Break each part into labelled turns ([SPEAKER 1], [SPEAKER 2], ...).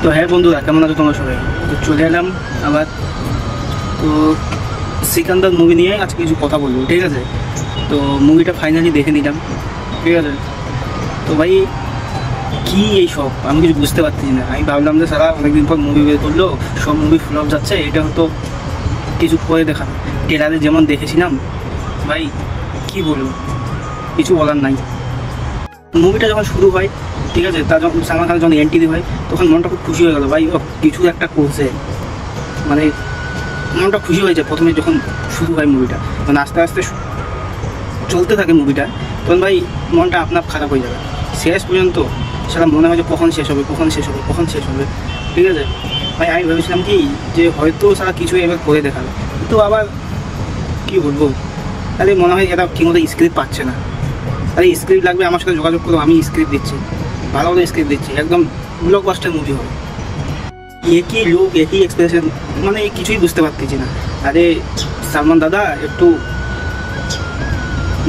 [SPEAKER 1] তো হ্যাঁ বন্ধুরা, কেমন আছো তোমরা সবাই? তো চলে এলাম আবার। তো সিকান্দার মুভি নিয়ে আজকে কিছু কথা বলবো, ঠিক আছে? তো মুভিটা ফাইনালি দেখে নিলাম, ঠিক আছে? তো ভাই কি এই সব আমি কিছু বুঝতে পারছি না। আমি ভাবলাম যে সারা অনেকদিন পর মুভি বের করলো, সব মুভি ফ্লপ যাচ্ছে, এটা হয়তো কিছু করে দেখা। ট্রেলারে যেমন দেখেছিলাম ভাই, কি বলবো, কিছু বলার নাই। মুভিটা যখন শুরু হয়, ঠিক আছে, তার যখন সালমান খান যখন এন্ট্রি হয়, তখন মনটা খুব খুশি হয়ে গেল ভাই, ও কিছু একটা করছে, মানে মনটা খুশি হয়েছে প্রথমে যখন শুরু হয় মুভিটা। মানে আস্তে আস্তে চলতে থাকে মুভিটা, তখন ভাই মনটা আপনার খারাপ হয়ে যাবে। শেষ পর্যন্ত সেটা মনে হয় যে কখন শেষ হবে, কখন শেষ হবে, কখন শেষ হবে, ঠিক আছে ভাই? আমি ভেবেছিলাম কি যে হয়তো সারা কিছু এবার করে দেখাবে, কিন্তু আবার কী বলবো, তাহলে মনে হয় এরা ঠিকমতো স্ক্রিপ্ট পাচ্ছে না। আরে স্ক্রিপ্ট লাগবে, আমার সাথে যোগাযোগ করো, আমি স্ক্রিপ্ট দিচ্ছি, ভালো ভালো স্ক্রিপ্ট দিচ্ছি, একদম ব্লকবাস্টার মুভি হবে। একই লুক, একই এক্সপ্রেশন, মানে কিছুই বুঝতে পারতেছি না। আরে সালমান দাদা, একটু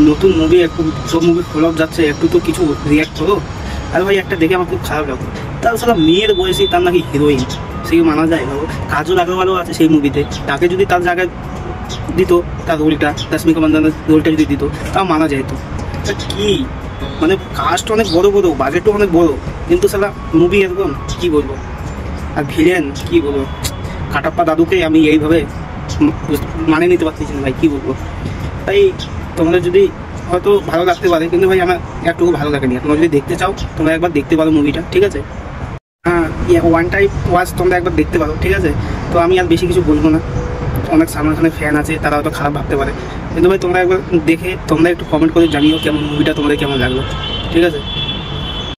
[SPEAKER 1] নতুন মুভি, একটু সব মুভি ফ্লপ যাচ্ছে, একটু তো কিছু রিয়াক্ট করো। আর ভাই একটা দেখে আমার খুব খারাপ লাগলো, তার সারা মেয়ের বয়সী, তার নাকি হিরোইন, সে মানা যায় ভাবো? কাজল আগরওয়ালও আছে সেই মুভিতে, তাকে যদি তার জায়গায় দিত, তার রোলটা, রশ্মিকা মান্দানার রোলটা যদি দিত, তাও মানা যেত। কি মানে কাস্ট অনেক বড় বড়, বাজেটও অনেক বড়, কিন্তু সালা মুভি এরকম, কি বলবো? আর ভিলেন কি বলবো, কাটাপ্পা দাদুকে আমি এইভাবে মানে নিতে পারতেছি না ভাই, কি বলবো? তাই তোমরা যদি হয়তো ভালো লাগতে পারে, কিন্তু ভাই আমার একটুকু ভালো লাগেনি। তোমরা যদি দেখতে চাও, তোমরা একবার দেখতে পারো মুভিটা, ঠিক আছে? হ্যাঁ, ওয়ান টাইম ওয়াচ তোমরা একবার দেখতে পারো, ঠিক আছে? তো আমি আর বেশি কিছু বলবো না। অনেক সালমান খানের ফ্যান আছে, তারা হয়তো খারাপ ভাবতে পারে, কিন্তু ভাই তোমরা একবার দেখে তোমরা একটু কমেন্ট করে জানিও কেমন মুভিটা তোমাদের কেমন লাগলো, ঠিক আছে?